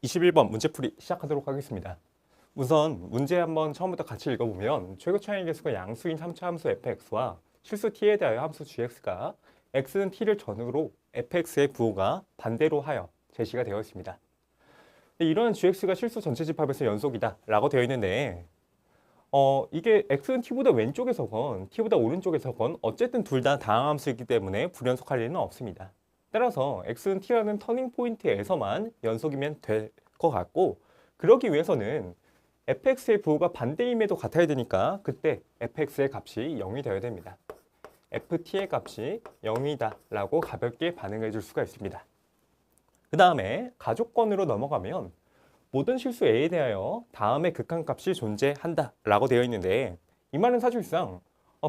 21번 문제풀이 시작하도록 하겠습니다. 우선 문제 한번 처음부터 같이 읽어보면 최고 차이 계수가 양수인 3차 함수 fx와 실수 t에 대하여 함수 gx가 x는 t를 전후로 fx의 부호가 반대로 하여 제시가 되어 있습니다. 이런 gx가 실수 전체 집합에서 연속이다 라고 되어 있는데 이게 x는 t보다 왼쪽에서건 t보다 오른쪽에서건 어쨌든 둘 다 다항함수이기 때문에 불연속할 일은 없습니다. 따라서 x는 t라는 터닝 포인트에서만 연속이면 될 것 같고, 그러기 위해서는 fx의 부호가 반대임에도 같아야 되니까 그때 fx의 값이 0이 되어야 됩니다. ft의 값이 0이다 라고 가볍게 반응해 줄 수가 있습니다. 그 다음에 가족권으로 넘어가면 모든 실수 a에 대하여 다음의 극한값이 존재한다 라고 되어 있는데, 이 말은 사실상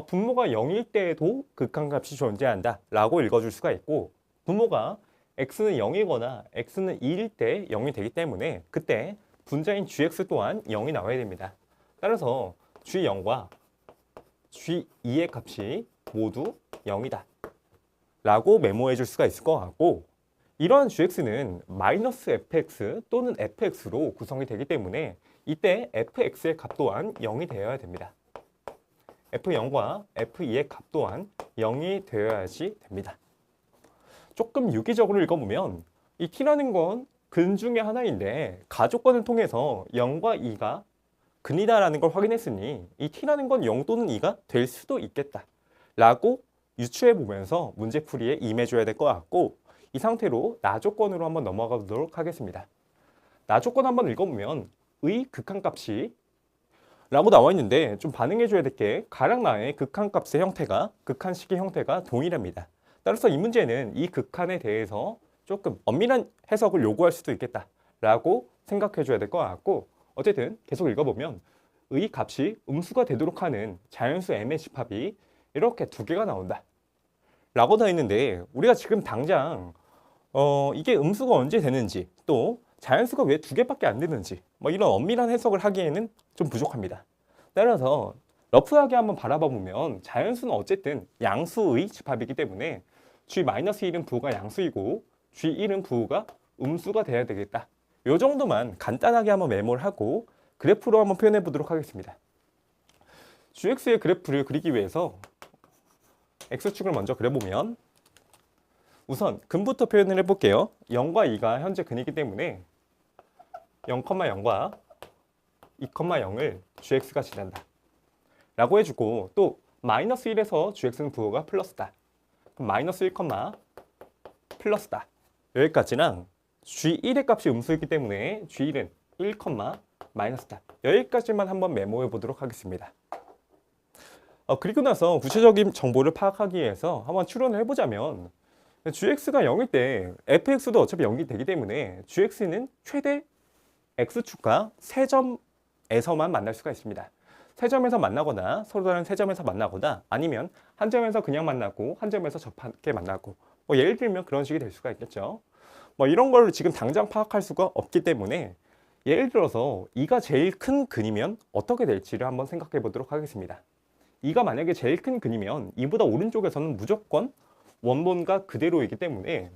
분모가 0일 때에도 극한값이 존재한다 라고 읽어줄 수가 있고, 분모가 x는 0이거나 x는 2일 때 0이 되기 때문에 그때 분자인 gx 또한 0이 나와야 됩니다. 따라서 g0과 g2의 값이 모두 0이다 라고 메모해 줄 수가 있을 것 같고, 이러한 gx는 마이너스 fx 또는 fx로 구성이 되기 때문에 이때 fx의 값 또한 0이 되어야 됩니다. f0과 f2의 값 또한 0이 되어야지 됩니다. 조금 유기적으로 읽어보면 이 t라는 건 근 중에 하나인데 가족권을 통해서 0과 2가 근이다라는 걸 확인했으니 이 t라는 건 0 또는 2가 될 수도 있겠다 라고 유추해보면서 문제풀이에 임해줘야 될 것 같고, 이 상태로 나조건으로 한번 넘어가 보도록 하겠습니다. 나조건 한번 읽어보면 의 극한값이 라고 나와 있는데 좀 반응해줘야 될 게 가량나의 극한값의 형태가 극한식의 형태가 동일합니다. 따라서 이 문제는 이 극한에 대해서 조금 엄밀한 해석을 요구할 수도 있겠다 라고 생각해줘야 될 것 같고, 어쨌든 계속 읽어보면 의 값이 음수가 되도록 하는 자연수 m의 집합이 이렇게 두 개가 나온다 라고 되어 있는데, 우리가 지금 당장 이게 음수가 언제 되는지, 또 자연수가 왜 두 개밖에 안 되는지 이런 엄밀한 해석을 하기에는 좀 부족합니다. 따라서 러프하게 한번 바라봐 보면 자연수는 어쨌든 양수의 집합이기 때문에 g-1은 부호가 양수이고 g1은 부호가 음수가 돼야 되겠다. 이 정도만 간단하게 한번 메모를 하고 그래프로 한번 표현해 보도록 하겠습니다. gx의 그래프를 그리기 위해서 x축을 먼저 그려보면 우선 근부터 표현을 해볼게요. 0과 2가 현재 근이기 때문에 0,0과 2,0을 gx가 지난다 라고 해주고, 또 마이너스 1에서 gx는 부호가 플러스다. 그럼 마이너스 1, 플러스다. 여기까지랑 g1의 값이 음수이기 때문에 g1은 1, 마이너스다. 여기까지만 한번 메모해 보도록 하겠습니다. 그리고 나서 구체적인 정보를 파악하기 위해서 한번 추론을 해보자면 gx가 0일 때 fx도 어차피 0이 되기 때문에 gx는 최대 x축과 세 점에서만 만날 수가 있습니다. 세 점에서 만나거나 서로 다른 세 점에서 만나거나 아니면 한 점에서 그냥 만나고 한 점에서 접하게 만나고 예를 들면 그런 식이 될 수가 있겠죠. 이런 걸 지금 당장 파악할 수가 없기 때문에 예를 들어서 2가 제일 큰 근이면 어떻게 될지를 한번 생각해 보도록 하겠습니다. 2가 만약에 제일 큰 근이면 2보다 오른쪽에서는 무조건 원본과 그대로이기 때문에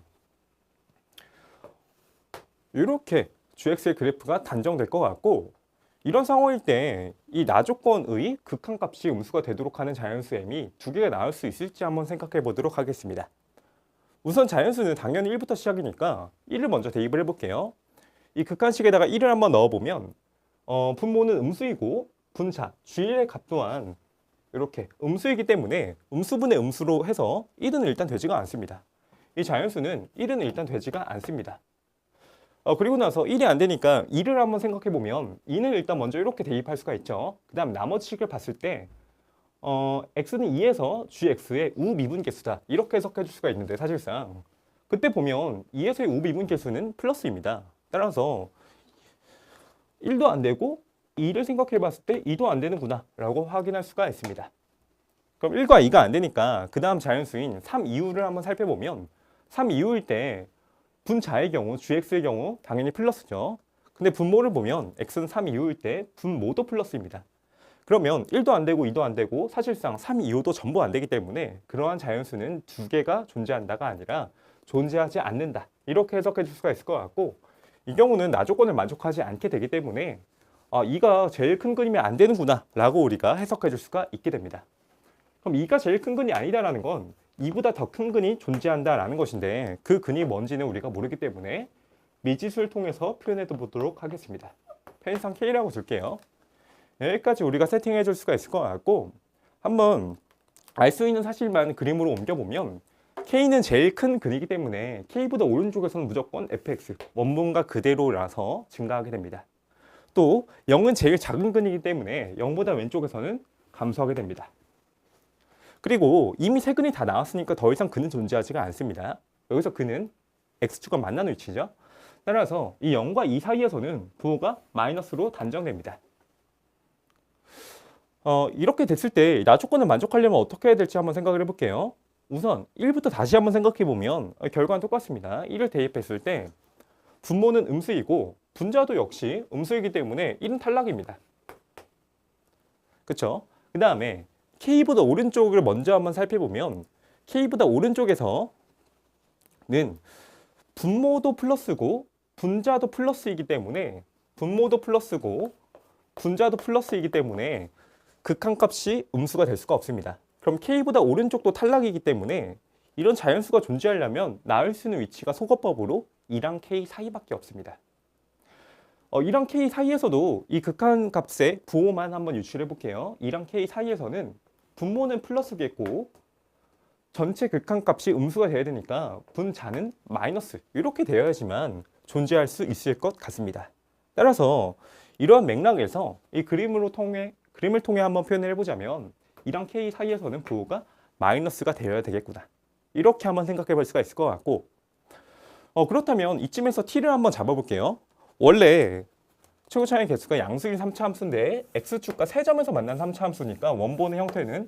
이렇게 gx의 그래프가 단정될 것 같고, 이런 상황일 때 이 나조건의 극한값이 음수가 되도록 하는 자연수 m이 두 개가 나올 수 있을지 한번 생각해 보도록 하겠습니다. 우선 자연수는 당연히 1부터 시작이니까 1을 먼저 대입을 해볼게요. 이 극한식에다가 1을 한번 넣어보면 분모는 음수이고 분자 g의 값 또한 이렇게 음수이기 때문에 음수분의 음수로 해서 1은 일단 되지가 않습니다. 이 자연수는 1은 일단 되지가 않습니다. 그리고 나서 1이 안 되니까 2를 한번 생각해 보면 2는 일단 먼저 이렇게 대입할 수가 있죠. 그 다음 나머지 식을 봤을 때 x는 2에서 gx의 우미분계수다 이렇게 해석해 줄 수가 있는데, 사실상 그때 보면 2에서의 우미분계수는 플러스입니다. 따라서 1도 안 되고 2를 생각해 봤을 때 2도 안 되는구나 라고 확인할 수가 있습니다. 그럼 1과 2가 안 되니까 그 다음 자연수인 3 이후를 한번 살펴보면 3 이후일 때 분자의 경우 gx의 경우 당연히 플러스죠. 근데 분모를 보면 x는 3 이후일 때 분모도 플러스입니다. 그러면 1도 안 되고 2도 안 되고 사실상 3, 2호도 전부 안 되기 때문에 그러한 자연수는 두 개가 존재한다가 아니라 존재하지 않는다 이렇게 해석해 줄 수가 있을 것 같고, 이 경우는 나 조건을 만족하지 않게 되기 때문에 이가 제일 큰 근이면 안 되는구나 라고 우리가 해석해 줄 수가 있게 됩니다. 그럼 이가 제일 큰 근이 아니다라는 건 이보다 더 큰 근이 존재한다라는 것인데 그 근이 뭔지는 우리가 모르기 때문에 미지수를 통해서 표현해 보도록 하겠습니다. 편의상 K라고 줄게요. 여기까지 우리가 세팅해 줄 수가 있을 것 같고 한번 알 수 있는 사실만 그림으로 옮겨보면 K는 제일 큰 근이기 때문에 K보다 오른쪽에서는 무조건 fx, 원본과 그대로라서 증가하게 됩니다. 또 0은 제일 작은 근이기 때문에 0보다 왼쪽에서는 감소하게 됩니다. 그리고 이미 세 근이 다 나왔으니까 더 이상 근은 존재하지가 않습니다. 여기서 근은 x축과 만나는 위치죠. 따라서 이 0과 2 사이에서는 부호가 마이너스로 단정됩니다. 이렇게 됐을 때 나 조건을 만족하려면 어떻게 해야 될지 한번 생각을 해볼게요. 우선 1부터 다시 한번 생각해 보면 결과는 똑같습니다. 1을 대입했을 때 분모는 음수이고 분자도 역시 음수이기 때문에 1은 탈락입니다. 그쵸? 그 다음에 K보다 오른쪽을 먼저 한번 살펴보면 K보다 오른쪽에서는 분모도 플러스고 분자도 플러스이기 때문에 분모도 플러스고 분자도 플러스이기 때문에 극한값이 음수가 될 수가 없습니다. 그럼 K보다 오른쪽도 탈락이기 때문에 이런 자연수가 존재하려면 나올 수 있는 위치가 소거법으로 2랑 K 사이밖에 없습니다. 2랑 K 사이에서도 이 극한값의 부호만 한번 유출해 볼게요. 2랑 K 사이에서는 분모는 플러스겠고 전체 극한값이 음수가 돼야 되니까 분자는 마이너스 이렇게 되어야지만 존재할 수 있을 것 같습니다. 따라서 이러한 맥락에서 이 그림을 통해 한번 표현을 해보자면 2랑 K 사이에서는 부호가 마이너스가 되어야 되겠구나. 이렇게 한번 생각해 볼 수가 있을 것 같고 그렇다면 이쯤에서 T를 한번 잡아볼게요. 원래 최고 차이 개수가 양수인 3차 함수인데 X축과 세점에서 만난 3차 함수니까 원본의 형태는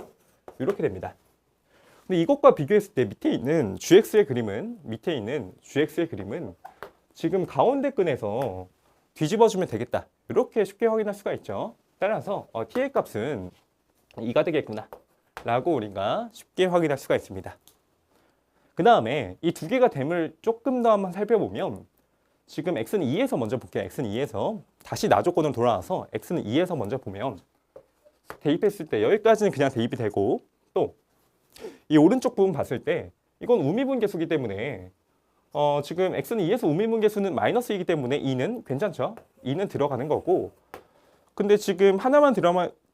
이렇게 됩니다. 근데 이것과 비교했을 때 밑에 있는 GX의 그림은 지금 가운데 끈에서 뒤집어주면 되겠다. 이렇게 쉽게 확인할 수가 있죠. 따라서 T의 값은 2가 되겠구나 라고 우리가 쉽게 확인할 수가 있습니다. 그 다음에 이 두 개가 됨을 조금 더 한번 살펴보면 지금 x는 2에서 먼저 볼게요. x는 2에서 다시 나 조건으로 돌아와서 x는 2에서 먼저 보면 대입했을 때 여기까지는 그냥 대입이 되고 또 이 오른쪽 부분 봤을 때 이건 우미분계수이기 때문에 지금 x는 2에서 우미분계수는 마이너스이기 때문에 2는 괜찮죠? 2는 들어가는 거고 근데 지금 하나만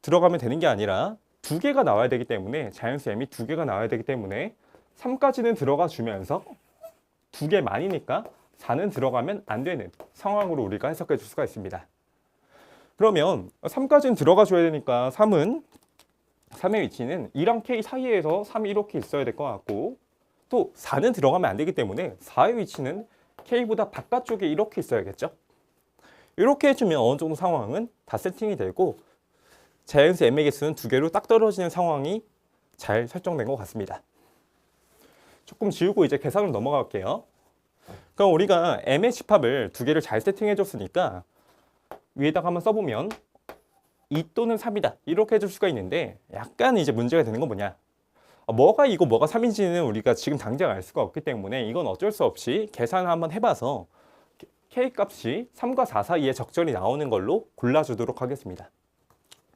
들어가면 되는 게 아니라 두 개가 나와야 되기 때문에 자연수 m이 두 개가 나와야 되기 때문에 3까지는 들어가 주면서 두 개 만이니까 4는 들어가면 안 되는 상황으로 우리가 해석해 줄 수가 있습니다. 그러면 3까지는 들어가 줘야 되니까 3의 위치는 2랑 K 사이에서 3이 이렇게 있어야 될 것 같고 또 4는 들어가면 안 되기 때문에 4의 위치는 K보다 바깥쪽에 이렇게 있어야겠죠. 이렇게 해주면 어느 정도 상황은 다 세팅이 되고 자연수 m의 개수는 두 개로 딱 떨어지는 상황이 잘 설정된 것 같습니다. 조금 지우고 이제 계산으로 넘어갈게요. 그럼 우리가 m의 집합을 두 개를 잘 세팅해 줬으니까 위에다가 한번 써보면 2 또는 3이다 이렇게 해줄 수가 있는데 약간 이제 문제가 되는 건 뭐냐 뭐가 2고 뭐가 3인지는 우리가 지금 당장 알 수가 없기 때문에 이건 어쩔 수 없이 계산을 한번 해봐서 K값이 3과 4 사이에 적절히 나오는 걸로 골라주도록 하겠습니다.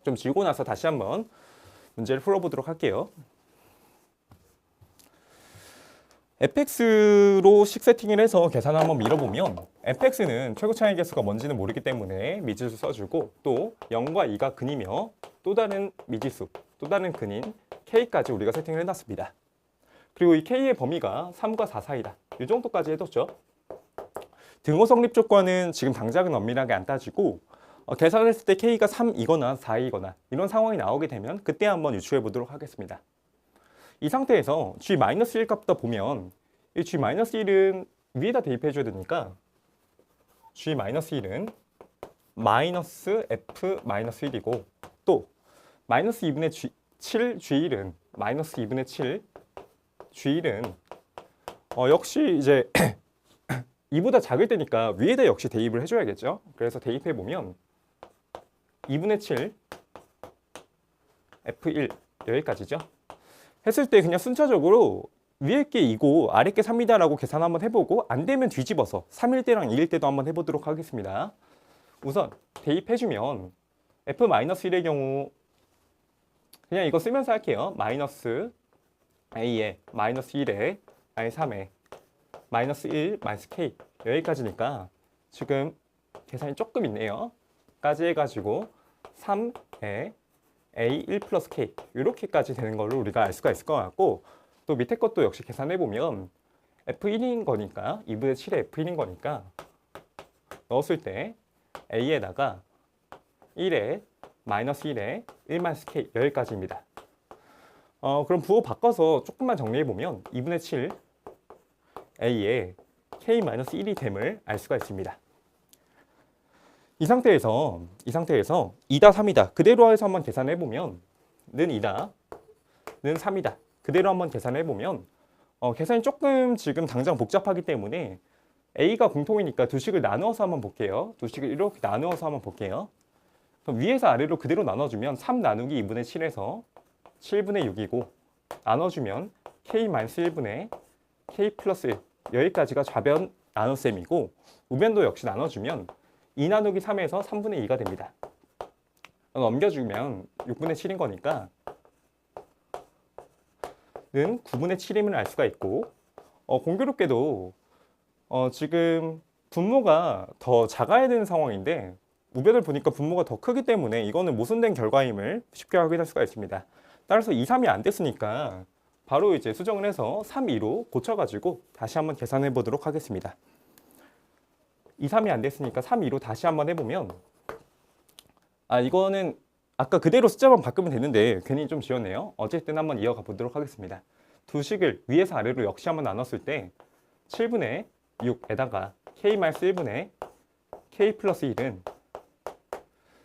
좀 지우고 나서 다시 한번 문제를 풀어보도록 할게요. fx로식 세팅을 해서 계산을 한번 밀어보면 fx는 최고 차이 개수가 뭔지는 모르기 때문에 미지수 써주고 또 0과 2가 근이며 또 다른 미지수, 또 다른 근인 k까지 우리가 세팅을 해놨습니다. 그리고 이 k의 범위가 3과 4 사이다. 이 정도까지 해뒀죠. 등호 성립 조건은 지금 당장은 엄밀하게 안 따지고 계산을 했을 때 k가 3이거나 4이거나 이런 상황이 나오게 되면 그때 한번 유추해 보도록 하겠습니다. 이 상태에서 g-1 값부터 보면 이 g-1은 위에다 대입해 줘야 되니까 g-1은 마이너스 f-1이고 또 마이너스 2분의 7 g1은 마이너스 2분의 7 g1은 역시 이제 2보다 작을 때니까 위에다 역시 대입을 해줘야겠죠. 그래서 대입해 보면 2분의 7 f1 여기까지죠. 했을 때 그냥 순차적으로 위에 게 2고 아래 게 3이다라고 계산 한번 해보고 안 되면 뒤집어서 3일 때랑 2일 때도 한번 해보도록 하겠습니다. 우선 대입해주면 f-1의 경우 그냥 이거 쓰면서 할게요. 마이너스 a에 마이너스 1에 아니 3에 마이너스 1 마이너스 k 여기까지니까 지금 계산이 조금 있네요. 까지 해가지고 3에 a 1 플러스 k 이렇게까지 되는 걸로 우리가 알 수가 있을 것 같고 또 밑에 것도 역시 계산해보면 f1인 거니까 2분의 7에 f1인 거니까 넣었을 때 a에다가 1에 마이너스 1에 1 마이너스 k 여기까지입니다. 그럼 부호 바꿔서 조금만 정리해보면 2분의 7 a에 k 마이너스 1이 됨을 알 수가 있습니다. 이 상태에서 2다 3이다 그대로 해서 한번 계산해보면 는 2다 는 3이다 그대로 한번 계산해보면 계산이 조금 지금 당장 복잡하기 때문에 a가 공통이니까 두 식을 나누어서 한번 볼게요. 두 식을 이렇게 나누어서 한번 볼게요. 그럼 위에서 아래로 그대로 나눠주면 3 나누기 2분의 7에서 7분의 6이고 나눠주면 k-1분의 k 플러스 1 여기까지가 좌변 나눗셈이고 우변도 역시 나눠주면 2 나누기 3에서 3분의 2가 됩니다. 넘겨주면 6분의 7인 거니까 는 9분의 7임을 알 수가 있고 공교롭게도 지금 분모가 더 작아야 되는 상황인데 우변을 보니까 분모가 더 크기 때문에 이거는 모순된 결과임을 쉽게 확인할 수가 있습니다. 따라서 2, 3이 안 됐으니까 바로 이제 수정을 해서 3, 2로 고쳐가지고 다시 한번 계산해 보도록 하겠습니다. 2, 3이 안 됐으니까 3, 2로 다시 한번 해보면 이거는 아까 그대로 숫자만 바꾸면 되는데 괜히 좀 지웠네요. 어쨌든 한번 이어가 보도록 하겠습니다. 두 식을 위에서 아래로 역시 한번 나눴을 때 7분의 6에다가 k-1분의 k 플러스 1은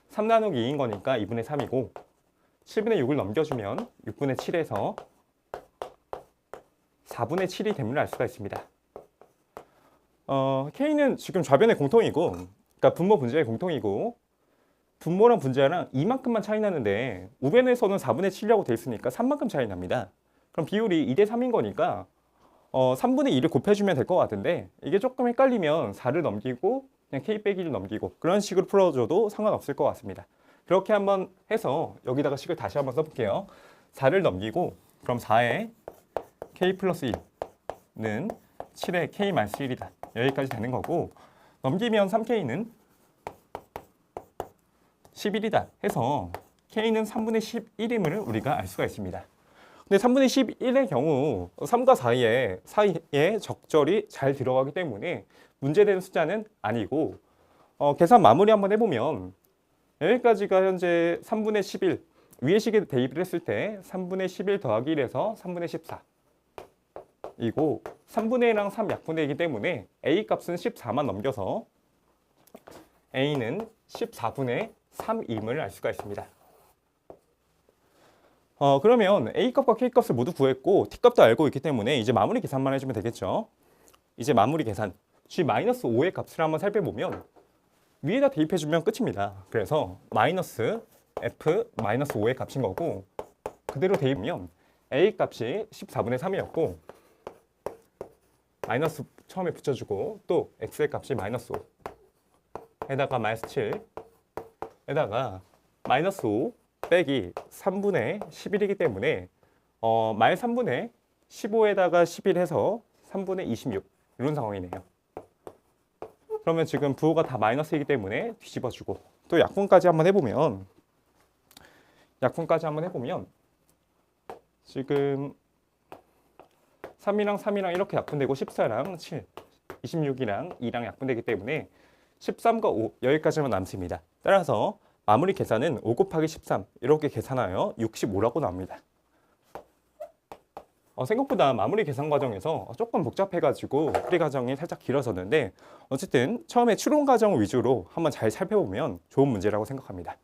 3 나누기 2인 거니까 2분의 3이고 7분의 6을 넘겨주면 6분의 7에서 4분의 7이 됨을 알 수가 있습니다. k는 지금 좌변의 공통이고 그러니까 분모 분자의 공통이고 분모랑 분자랑 이만큼만 차이 나는데 우변에서는 4분의 7이라고 돼 있으니까 3만큼 차이 납니다. 그럼 비율이 2대 3인 거니까 3분의 2를 곱해주면 될 것 같은데 이게 조금 헷갈리면 4를 넘기고 그냥 k 빼기 1을 넘기고 그런 식으로 풀어줘도 상관없을 것 같습니다. 그렇게 한번 해서 여기다가 식을 다시 한번 써볼게요. 4를 넘기고 그럼 4에 k 플러스 1는 7에 k 마이너스 1이다. 여기까지 되는 거고 넘기면 3k는 11이다 해서 k는 3분의 11임을 우리가 알 수가 있습니다. 근데 3분의 11의 경우 3과 4이에 적절히 잘 들어가기 때문에 문제되는 숫자는 아니고 계산 마무리 한번 해보면 여기까지가 현재 3분의 11 위의 식에 대입을 했을 때 3분의 11 더하기 1에서 3분의 14 이고 3분의 1랑 3 약분되기 때문에 a 값은 14만 넘겨서 a는 14분의 3임을 알 수가 있습니다. 그러면 a 값과 k 값을 모두 구했고 t 값도 알고 있기 때문에 이제 마무리 계산만 해주면 되겠죠. 이제 마무리 계산 g-5의 값을 한번 살펴보면 위에다 대입해주면 끝입니다. 그래서 마이너스 f-5의 값인 거고 그대로 대입하면 a 값이 14분의 3이었고 마이너스 처음에 붙여주고 또 x의 값이 마이너스 5 에다가 마이너스 7 에다가 마이너스 5 빼기 3분의 11이기 때문에 마이너스 3분의 15에다가 11 해서 3분의 26 이런 상황이네요. 그러면 지금 부호가 다 마이너스이기 때문에 뒤집어주고 또 약분까지 한번 해보면 지금 3이랑 3이랑 이렇게 약분되고 14랑 7, 26이랑 2랑 약분되기 때문에 13과 5 여기까지만 남습니다. 따라서 마무리 계산은 5 곱하기 13 이렇게 계산하여 65라고 나옵니다. 생각보다 마무리 계산 과정에서 조금 복잡해가지고 풀이 과정이 살짝 길어졌는데 어쨌든 처음에 추론 과정 위주로 한번 잘 살펴보면 좋은 문제라고 생각합니다.